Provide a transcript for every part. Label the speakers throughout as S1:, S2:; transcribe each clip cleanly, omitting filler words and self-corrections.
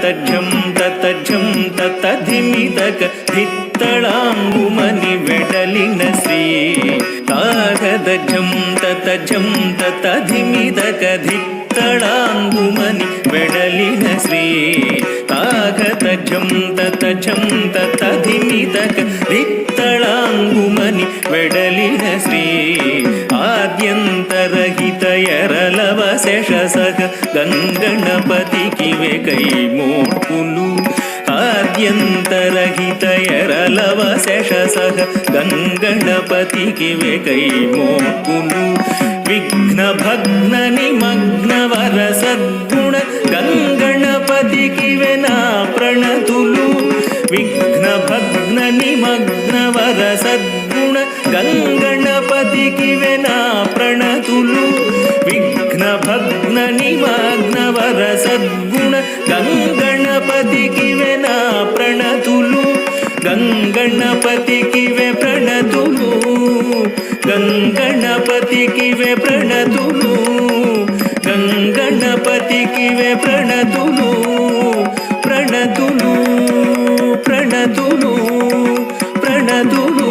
S1: ತತಜಂ ತತಜಂ ತತಧಿಮಿತಕ ಧಿತ್ತಳಾಂಗುಮನಿ ವೆಡಲಿನ ಶ್ರೀ ತಾಗದಜಂ ತತಜಂ ತತಧಿಮಿತಕ ಧಿತ್ತಳಾಂಗುಮನಿ వెడలిన శ్రీ తాగతజం తతజం తతధిమితక ధిత్తళాంగుమని వెడలిన శ్రీ ఆద్యంతరహిత ఎరలవ శేషసగ గంగణపతికివే కైమోడ్పులు ఆద్యంతరహిత ఎరలవ శేషసగ గంగణపతికివే కైమోడ్పులు విఘ్న భగ్న నిమగ్న వర సద్గుణ గంగణపతికివే నా ప్రణతులు విఘ్న భగ్న నిమగ్న వర సద్గుణ గంగణపతికివే నా ప్రణతులు విఘ్న భగ్న నిమగ్న వర సద్గుణ గంగణపతికివే నా ప్రణతులు గంగణపతికివే ప్రణతులు గంగణపతికివే ప్రణతులు గంగణపతికివే ప్రణతులు ప్రణతులు ప్రణతులు ప్రణతులు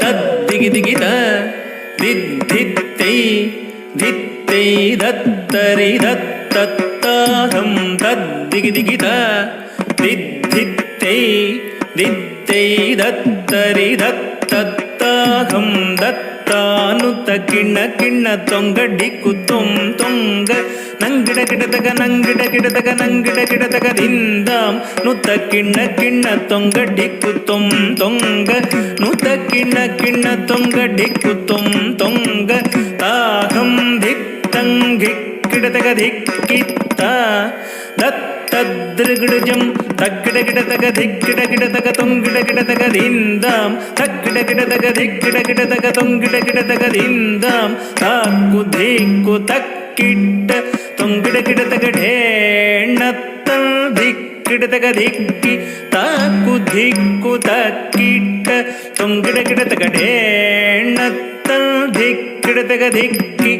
S1: తద్దిగిదిగిద దిద్దిత్తై దిత్తై దత్తరి దత్తత్తాహం తద్దిగిదిగిద దిద్దిత్తై దిత్తై దత్తరి దత్తత్తాహం దత్తానుత కిಣ್ಣ ಕಿಣ್ಣ ತೊಂಗ ಡಿಕ್ಕು ತೊಂಗ ನಂಗಿಡ ಗಿಡದಗ ನಂಗಿಡ ಗಿಡದಗ ನಂಗಿಡ ಗಿಡದಗ ದಿಂದಾಂ ನುತ ಕಿಣ್ಣ ಕಿಣ್ಣ ತೊಂಗ ಡಿಕ್ಕು ತೊಂಗ ನುತ ಕಿಣ್ಣ ಕಿಣ್ಣ ತೊಂಗ ಡಿಕ್ಕು ತೊಂಗ ತಾಹಂ ಧಿತ್ತಂಗಿ ಗಿಡದಗ ಧಿಕ್ಕಿತ್ತ ತದ್ರಿಗಿಡಜಂ ತಗ್ಗಿಡ ಗಿಡದಗ ಧಿಗ್ಗಿಡ ಗಿಡದಗ ತೊಂಗಿಡ ಗಿಡದಗ ದಿಂದಾಂ ತಗ್ಗಿಡ ಗಿಡದಗ ಧಿಗ್ಗಿಡ ಗಿಡದಗ ತೊಂಗಿಡ ಗಿಡದಗ ದಿಂದಾಂ ತಾಕು ಧಿಕ್ಕು ತಕ್ಕಿಟ್ಟ ತೊಂಗಿಡ ಗಿಡದಗ ಢೇಣ್ಣತ್ತಂ ಧಿಕ್ಕಿಡದಗ ಧಿಕ್ಕಿ ತಾಕು ಧಿಕ್ಕು ತಕ್ಕಿಟ್ಟ ತೊಂಗಿಡ ಗಿಡದಗ ಢೇಣ್ಣತ್ತಂ ಧಿಕ್ಕಿಡದಗ ಧಿಕ್ಕಿ